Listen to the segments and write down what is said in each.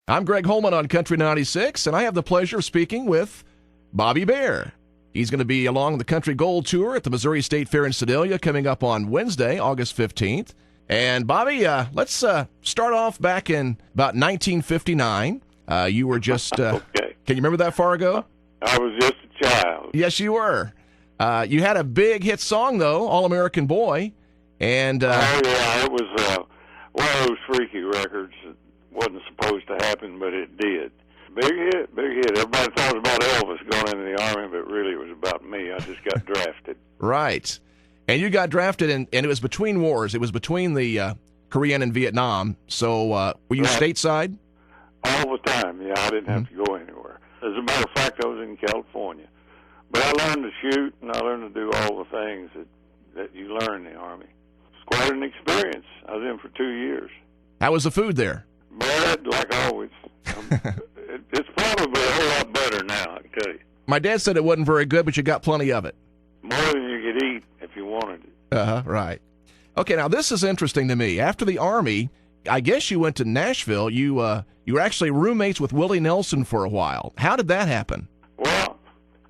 I'm Greg Holman on Country 96, and I have the pleasure of speaking with Bobby Bare. He's going to be along the Country Gold Tour at the Missouri State Fair in Sedalia coming up on Wednesday, August 15th. And Bobby, let's start off back in about 1959. You were just, Okay. Can you remember that far ago? I was just a child. Yes, you were. You had a big hit song, though, All-American Boy. And Oh, yeah, it was one of those freaky records that wasn't supposed to happen, but it did. Big hit, big hit. Everybody thought it was about Elvis going into the Army, but really it was about me. I just got drafted. Right. And you got drafted, and it was between wars. It was between the Korean and Vietnam. So were you stateside? All the time, yeah. I didn't have to go anywhere. As a matter of fact, I was in California. But I learned to shoot, and I learned to do all the things that you learn in the Army. It's quite an experience. I was in for 2 years. How was the food there? Bad, like always. It's probably a whole lot better now, I can tell you. My dad said it wasn't very good, but you got plenty of it. More than you could eat if you wanted it. Uh-huh, right. Okay, now this is interesting to me. After the Army, I guess you went to Nashville. You were actually roommates with Willie Nelson for a while. How did that happen? Well,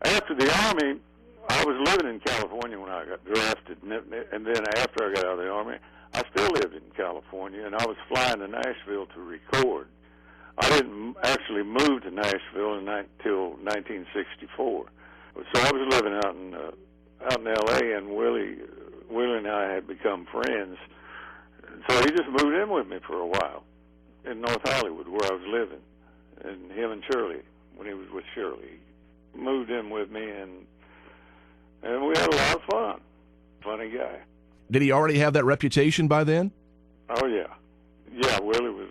after the Army, I was living in California when I got drafted, and then after I got out of the Army, I still lived in California, and I was flying to Nashville to record. I didn't actually move to Nashville until 1964. So I was living out in L.A., and Willie and I had become friends. So he just moved in with me for a while in North Hollywood, where I was living, and him and Shirley, when he was with Shirley, moved in with me, and we had a lot of fun. Funny guy. Did he already have that reputation by then? Oh, yeah. Yeah, Willie was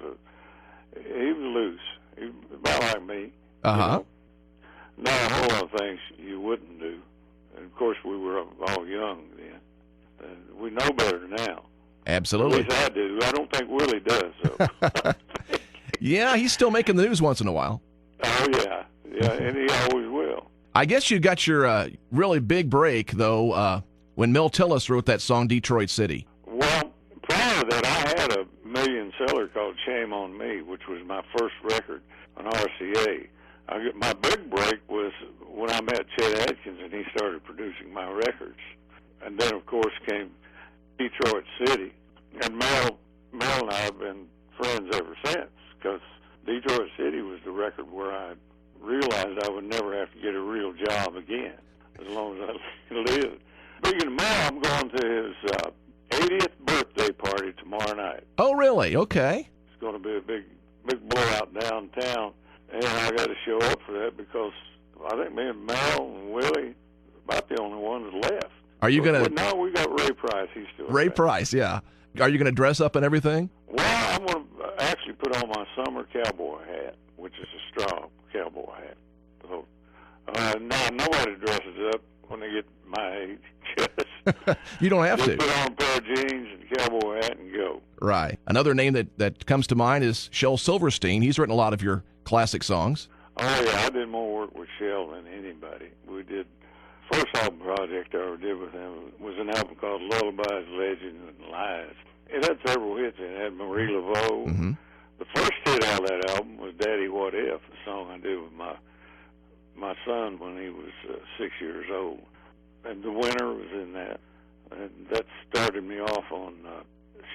he was loose. He was about like me. Uh-huh. You know, not a whole lot of things you wouldn't do. And, of course, we were all young then. And we know better now. Absolutely. At least I do. I don't think Willie does, though. Yeah, he's still making the news once in a while. Oh, yeah. Yeah, and he always will. I guess you got your really big break, though, when Mel Tillis wrote that song, Detroit City. Well, prior to that, I had a million seller called Shame on Me, which was my first record on RCA. My big break was when I met Chet Atkins, and he started producing my records. And then, of course, came Detroit City. And Mel and I have been friends ever since, because Detroit City was the record where I realized I would never have to get a real job again, as long as I lived. Speaking of Mel, I'm going to his 80th birthday party tomorrow night. Oh, really? Okay. It's going to be a big blowout downtown, and I got to show up for that because I think me and Mel and Willie are about the only ones left. Are you going to... No, we got Ray Price. He's still Ray Price, yeah. Are you going to dress up and everything? Well, I'm going to actually put on my summer cowboy hat, which is a straw cowboy hat. So, nobody dresses up when they get my age. You don't have to. Put on a pair of jeans and cowboy hat and go. Right. Another name that comes to mind is Shel Silverstein. He's written a lot of your classic songs. Oh, yeah. I did more work with Shel than anybody. We did... First album project I ever did with him was an album called Lullabies, Legends, and Lies. It had several hits. It had Marie Laveau. Mm-hmm. The first hit out of that album was Daddy What If, a song I did with my son when he was 6 years old. And The Winter was in that. And that started me off on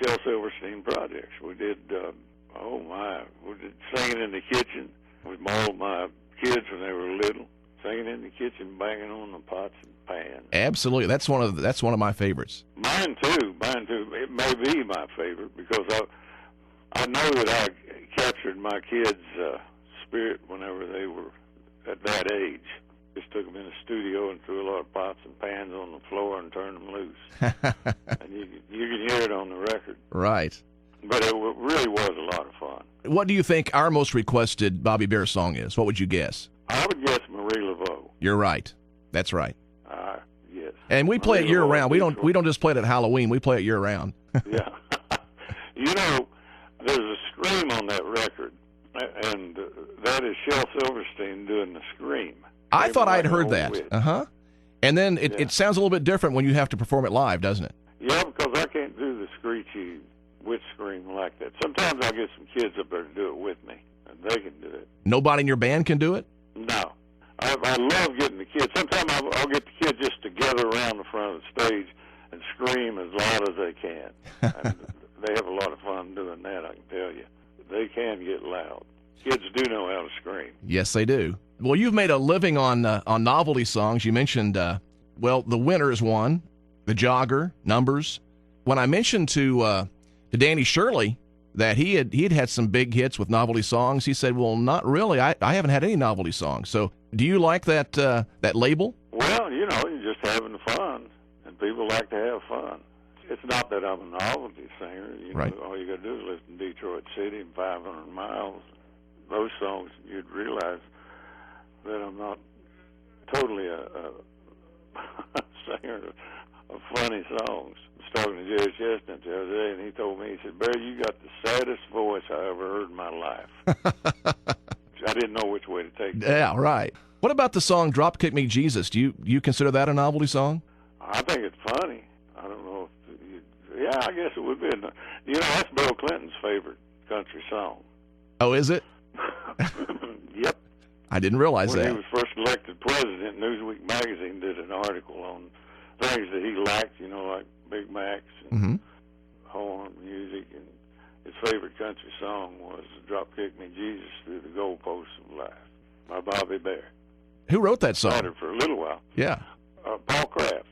Shel Silverstein projects. We did, we did Singing in the Kitchen with all of my kids when they were little. Singing in the kitchen, banging on the pots and pans. Absolutely, that's one of my favorites. Mine too. It may be my favorite because I know that I captured my kids' spirit whenever they were at that age. Just took them in the studio and threw a lot of pots and pans on the floor and turned them loose. And you can hear it on the record. Right. But it really was a lot of fun. What do you think our most requested Bobby Bare song is? What would you guess? I would guess Marie Laveau. You're right. That's right. Yes. And we play it year round. We don't just play it at Halloween. We play it year round. Yeah. You know, there's a scream on that record, and that is Shel Silverstein doing the scream. I thought I'd heard that. Uh-huh. And then it sounds a little bit different when you have to perform it live, doesn't it? Yeah, because I can't do the screechy witch scream like that. Sometimes I'll get some kids up there to do it with me. and they can do it. Nobody in your band can do it? No. I love getting the kids. Sometimes I'll get the kids just to gather around the front of the stage and scream as loud as they can. And they have a lot of fun doing that, I can tell you. They can get loud. Kids do know how to scream. Yes, they do. Well, you've made a living on novelty songs. You mentioned, The Winner is one, The Jogger, Numbers. When I mentioned to Danny Shirley that he had some big hits with novelty songs, he said, well, not really. I haven't had any novelty songs. So do you like that label? Well, you're just having fun, and people like to have fun. It's not that I'm a novelty singer. Right. All you got to do is listen to Detroit City and 500 Miles. Those songs, you'd realize that I'm not totally a singer of funny songs. I was talking to Jerry Chestnut the other day, and he told me, he said, Barry, you got the saddest voice I ever heard in my life. I didn't know which way to take that. Yeah, right. What about the song Dropkick Me Jesus? Do you consider that a novelty song? I think it's funny. I don't know if I guess it would be. That's Bill Clinton's favorite country song. Oh, is it? Yep. I didn't realize that. When he was first elected president, Newsweek magazine did an article on things that he liked, like Big Macs and horn music, and his favorite country song was Dropkick Me Jesus Through the Goalposts of Life by Bobby Bear. Who wrote that song? Had it for a little while. Yeah. Paul Kraft.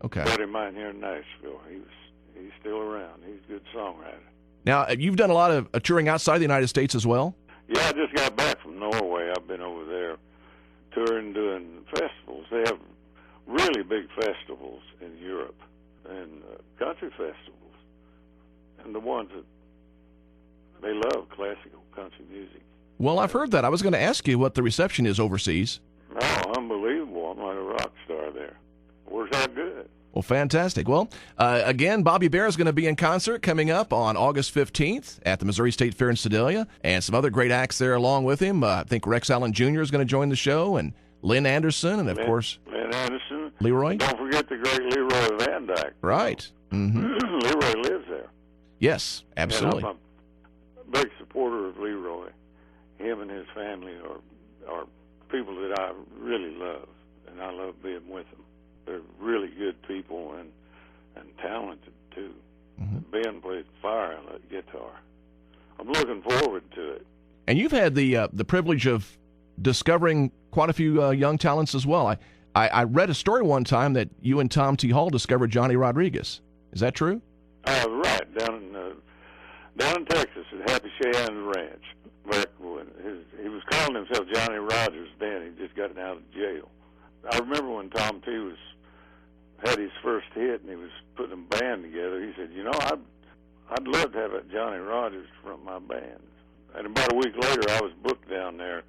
Okay. Buddy of mine here in Nashville. He's still around. He's a good songwriter. Now, you've done a lot of touring outside the United States as well? Yeah, I just got back from Norway. I've been over there touring, doing festivals. They have really big festivals in Europe and country festivals. And the ones that they love classical country music. Well, I've heard that. I was going to ask you what the reception is overseas. Oh, unbelievable. I'm like a rock star there. Works out good. Well, fantastic. Well, again, Bobby Bear is going to be in concert coming up on August 15th at the Missouri State Fair in Sedalia, and some other great acts there along with him. I think Rex Allen Jr. is going to join the show, and Lynn Anderson, and, of course, Lynn Anderson. Leroy. Don't forget the great Leroy Van Dyke. Right. Mm-hmm. Leroy lives there. Yes, absolutely. And I'm a big supporter of Leroy. Him and his family are people that I really love, and I love being with them. They're really good people and talented, too. Mm-hmm. Ben plays fire on that guitar. I'm looking forward to it. And you've had the privilege of discovering quite a few young talents as well. I read a story one time that you and Tom T. Hall discovered Johnny Rodriguez. Is that true? Right, down in Texas at Happy Cheyenne's Ranch. Back when he was calling himself Johnny Rogers then. He just got out of jail. I remember when Tom T. had his first hit and he was putting a band together. He said, I'd love to have a Johnny Rogers from my band. And about a week later, I was booked down there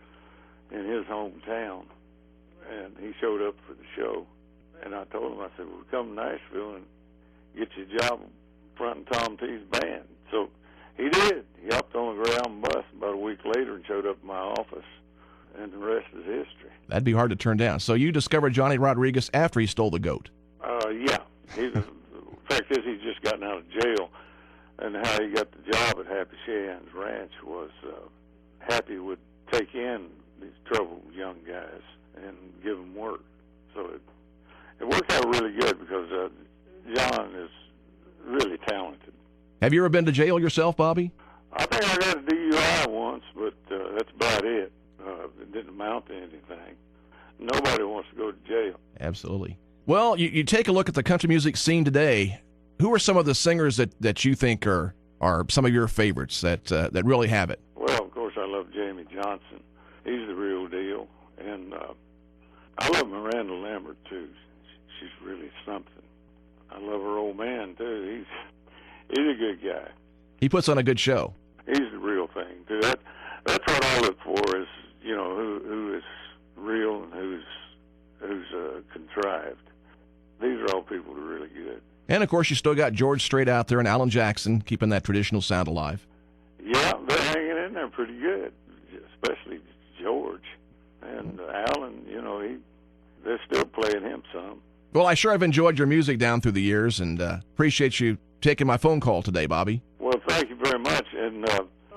in his hometown, and he showed up for the show. And I told him, I said, well, come to Nashville and get you a job fronting Tom T.'s band. So he did. He hopped on the Greyhound bus about a week later and showed up in my office, and the rest is history. That'd be hard to turn down. So you discovered Johnny Rodriguez after he stole the goat. Yeah. The fact is, he's just gotten out of jail, and how he got the job at Happy Cheyenne's Ranch was Happy would take in these troubled young guys and give them work. So it worked out really good because John is really talented. Have you ever been to jail yourself, Bobby? I think I got a DUI once, but that's about it. It didn't amount to anything. Nobody wants to go to jail. Absolutely. Well, you take a look at the country music scene today. Who are some of the singers that you think are some of your favorites that really have it? Well, of course, I love Jamie Johnson. He's the real deal. And I love Miranda Lambert, too. She's really something. I love her old man, too. He's a good guy. He puts on a good show. He's the real thing, too. That's what I look for is, who is real and who's contrived. These are all people that are really good. And, of course, you still got George Strait out there and Alan Jackson keeping that traditional sound alive. Yeah, they're hanging in there pretty good, especially George. And Alan, they're still playing him some. Well, I sure have enjoyed your music down through the years, and appreciate you taking my phone call today, Bobby. Well, thank you very much, and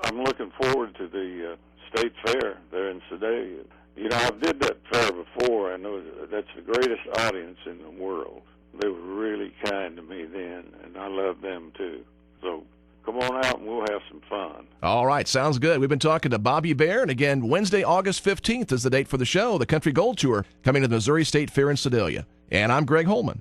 I'm looking forward to the state fair there in Sedalia. You know, I did that fair before, and that's the greatest audience in the world. They were really kind to me then, and I love them too. So come on out, and we'll have some fun. All right, sounds good. We've been talking to Bobby Bear, and again, Wednesday, August 15th is the date for the show, the Country Gold Tour, coming to the Missouri State Fair in Sedalia. And I'm Greg Holman.